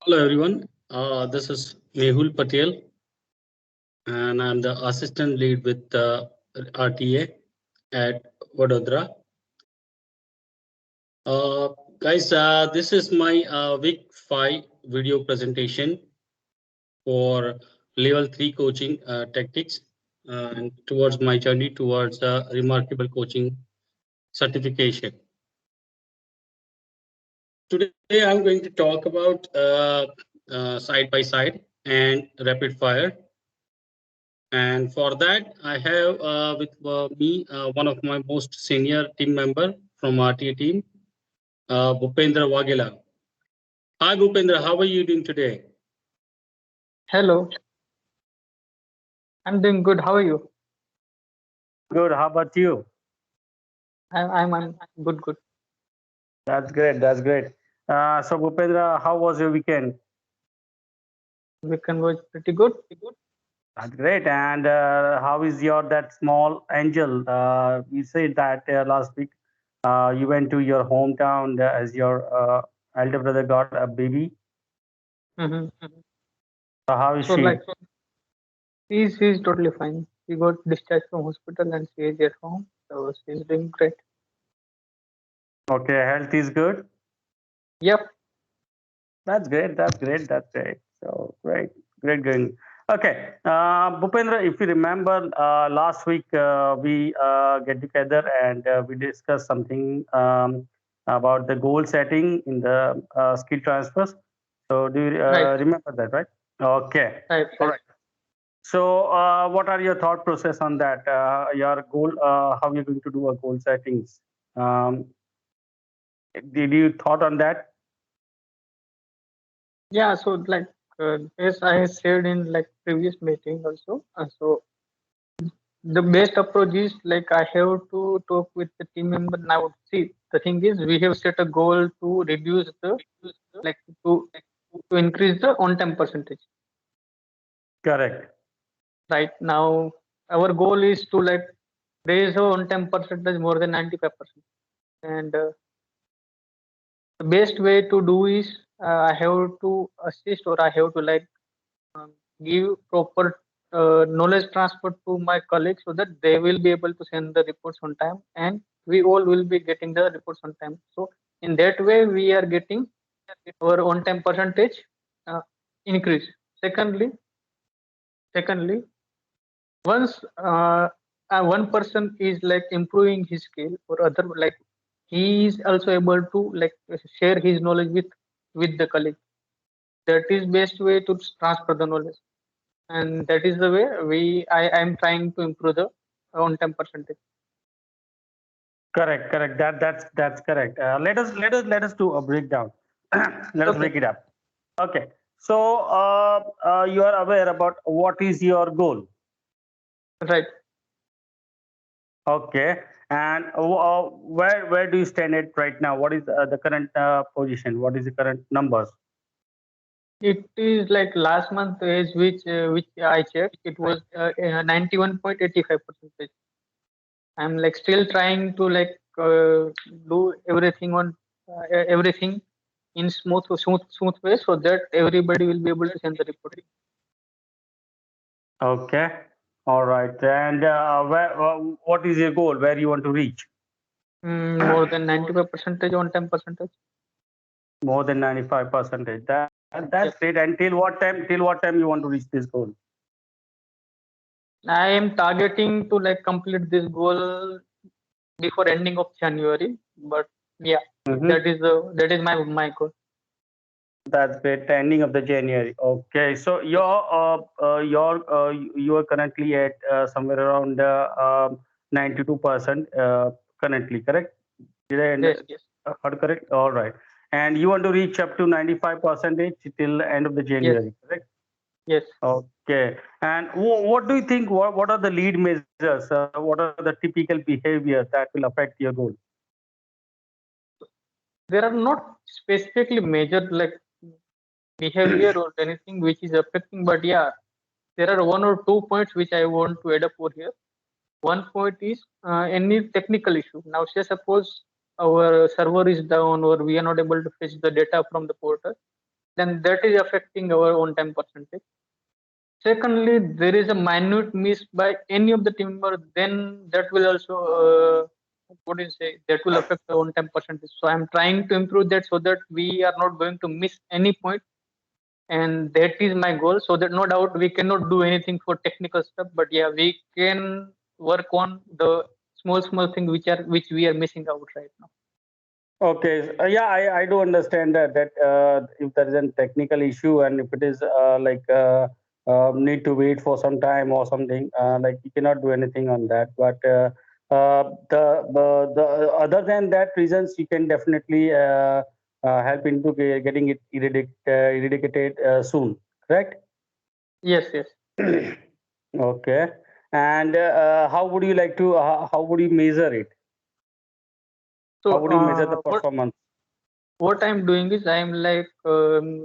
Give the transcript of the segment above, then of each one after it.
Hello everyone, this is Mehul Patel and I'm the assistant lead with RTA at Vadodara. Guys, this is my week 5 video presentation for level 3 coaching tactics and towards my journey towards remarkable coaching certification. Today I'm going to talk about side by side and rapid fire. And for that, I have with me one of my most senior team member from RTA team, Bhupendra Wagela. Hi, Bhupendra. How are you doing today? Hello, I'm doing good. How are you? Good. How about you? I'm good. That's great. That's great. So, Bhupendra, how was your weekend? Weekend was pretty good. That's great. And how is your that small angel? You said that last week you went to your hometown as your elder brother got a baby. hmm So how is So she? like he's totally fine. He got discharged from hospital and she is at home. So she's doing great. Okay, health is good. Yep. That's great. That's great. That's great. So great going. Okay, Bhupendra, if you remember, last week we get together and we discussed something about the goal setting in the skill transfers. So do you Right. remember that, right? Okay. Right. All right. So what are your thought process on that? Your goal, how you're going to do a goal settings? Um, did you thought on that? Yeah. So as I said in like previous meeting also. So the best approach is like I have to talk with the team member now. See, the thing is we have set a goal to reduce the like to to increase the on time percentage. Correct. Right now our goal is to like raise our on time percentage more than 95%, and the best way to do is I have to assist or I have to like um, give proper knowledge transfer to my colleagues so that they will be able to send the reports on time and we all will be getting the reports on time. So in that way we are getting our on time percentage uh, increase. Secondly, once one person is like improving his skill or other, like he is also able to like share his knowledge with the colleague. That is best way to transfer the knowledge, and that is the way I am trying to improve the on time percentage. Correct, correct. That's correct. Let us do a breakdown. Let us Okay. break it up. Okay. So you are aware about what is your goal. Right. Okay. And where do you stand at right now? What is the current position? What is the current numbers? It is like last month is which I checked. It was 91.85%. I'm like still trying to like do everything on everything in smooth way so that everybody will be able to send the report. Okay. All right. And what is your goal? Where you want to reach? More than 95% on time percentage. More than 95 percentage. That's Yes. great. And till what time? Till what time you want to reach this goal? I am targeting to like complete this goal before ending of January. But yeah, Mhm. that is my goal. That's great. Ending of the January. Okay. So Yes. you are currently at somewhere around 92% currently, correct? Did I Yes. heard correct? All right. And you want to reach up to 95 percentage till end of the Yes. January, correct? Yes. Okay. And what do you think? What are the lead measures? What are the typical behavior that will affect your goal? There are not specifically measured like behavior or anything which is affecting, but yeah, there are one or two points which I want to add up over here. One point is any technical issue. Now, say suppose our server is down or we are not able to fetch the data from the portal. then that is affecting our on-time percentage. Secondly, there is a minute miss by any of the team member, then that will also what do you say, that will affect the on-time percentage. So I'm trying to improve that so that we are not going to miss any point, and that is my goal. So that no doubt we cannot do anything for technical stuff, but yeah, we can work on the small things which we are missing out right now. Okay. Yeah, I do understand that if there is a technical issue and if it is need to wait for some time or something, like you cannot do anything on that. But the other than that reasons, you can definitely help into getting it eradicated soon. Correct? Yes, yes. Okay. And how would you like to? How would you measure it? How So would you measure the performance? what I'm doing is I'm like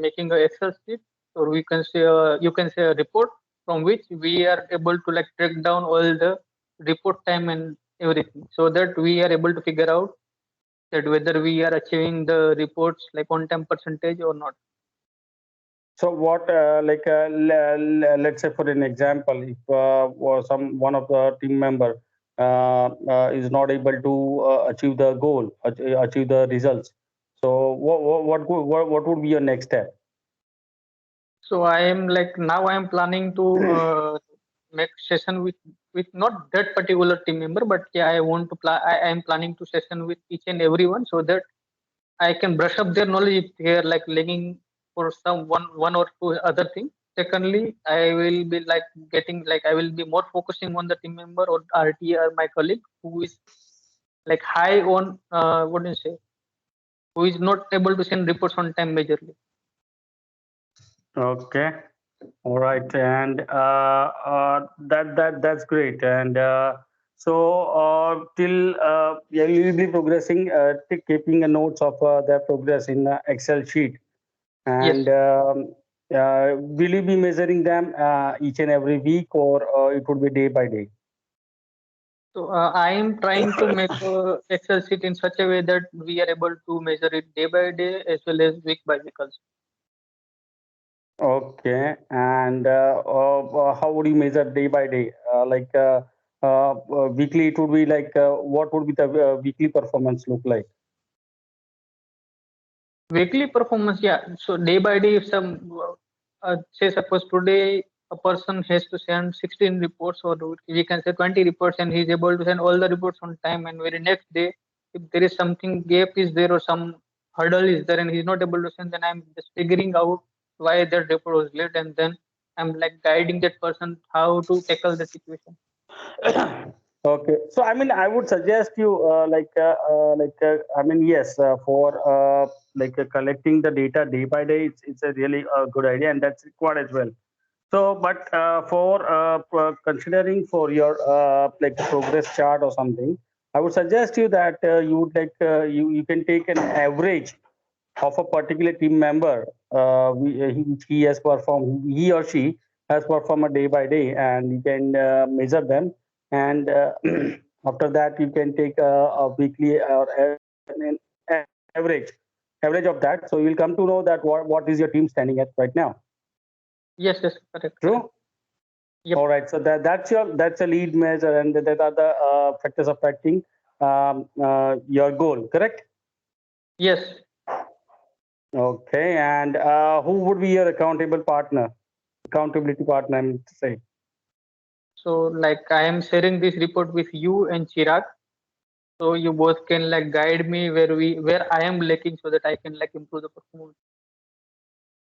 making a Excel sheet, or we can say you can say a report from which we are able to like track down all the report time and everything, so that we are able to figure out that whether we are achieving the reports like on time percentage or not. So what, let's say for an example, if was one of the team member is not able to achieve the goal, achieve the results. So what would be your next step? So I am like now I am planning to make session with not that particular team member, but yeah, I want to I am planning to session with each and everyone so that I can brush up their knowledge if they are like lagging for some one or two other thing. Secondly, I will be like getting like I will be more focusing on the team member or RT or my colleague who is like high on what do you say, who is not able to send reports on time majorly. Okay. All right, and that's great. And till yeah, you will be progressing, keeping a notes of their progress in Excel sheet. Yes. And will you be measuring them each and every week, or it would be day by day? So I am trying to make a Excel sheet in such a way that we are able to measure it day by day as well as week by week also. Okay, and how would you measure day by day? Weekly, it would be like what would be the weekly performance look like? Weekly performance, yeah. So day by day, if some say suppose today a person has to send 16 reports, or we can say 20 reports, and he's able to send all the reports on time, and very next day if there is something gap is there or some hurdle is there and he's not able to send, then I'm just figuring out why that report was late, and then I'm like guiding that person how to tackle the situation. Okay, so I mean, I would suggest you I mean, yes, for collecting the data day by day, it's a really good idea, and that's required as well. So, but for considering for your progress chart or something, I would suggest you that you would you can take an average of a particular team member, which he has performed, he or she has performed a day by day, and you can measure them. And after that, you can take a weekly or an average average of that. So you'll come to know that what is your team standing at right now. Yes, yes, correct. True. Yep. All right. So that's a lead measure, and that are the factors affecting your goal. Correct. Yes. Okay, and who would be your accountability partner, I mean to say. So like I am sharing this report with you and Chirag, so you both can like guide me where I am lacking so that I can like improve the performance.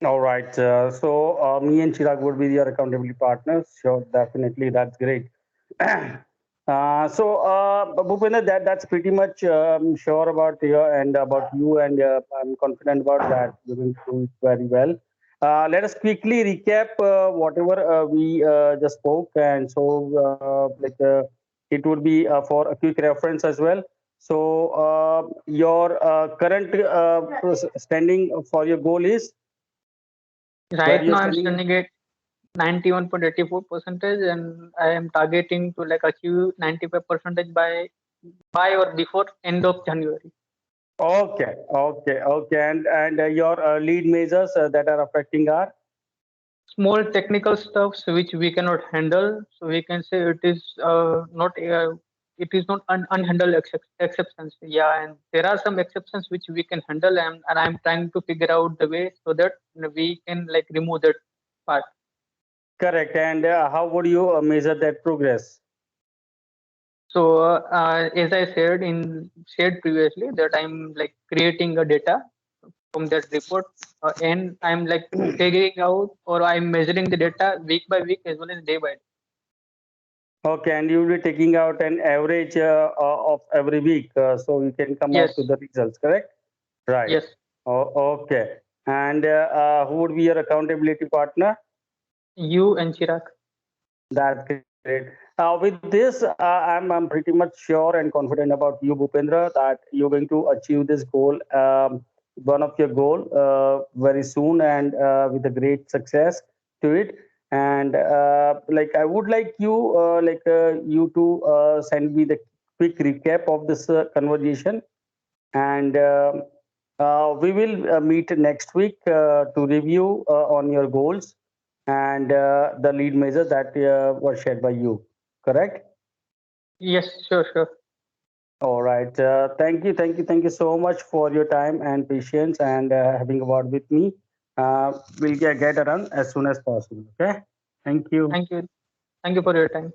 All right. So me and Chirag would be your accountability partners. Sure, definitely, that's great. Bhupendra, that's pretty much sure about you, and I'm confident about that. You're going to do it very well. Let us quickly recap whatever we just spoke, and so it would be for a quick reference as well. So your current standing for your goal is where Right you're now I'm standing. standing at 91.84 percentage, and I am targeting to like achieve 95 percentage by or before end of January. Okay, and your lead measures that are affecting are. Small technical stuffs which we cannot handle, so we can say it is not unhandled exceptions. Yeah, and there are some exceptions which we can handle, and I'm trying to figure out the way so that we can like remove that part. Correct. And how would you measure that progress? So as I said previously that I'm like creating a data from that report, and I'm like figuring out or I'm measuring the data week by week as well as day by day. Okay, and you will be taking out an average of every week, so you can come out Yes, to the results, correct? Right. yes, Okay. And who would be your accountability partner? you and Chirag. That's great. With this, I'm pretty much sure and confident about you, Bhupendra, that you're going to achieve this goal, one of your goal, very soon, and with a great success to it. And like I would like you, you to send me the quick recap of this conversation, and we will meet next week to review on your goals and the lead measures that were shared by you. Correct? Yes, sure, sure. All right. Thank you so much for your time and patience and having a word with me. We'll get around as soon as possible. Okay. Thank you. Thank you. Thank you for your time.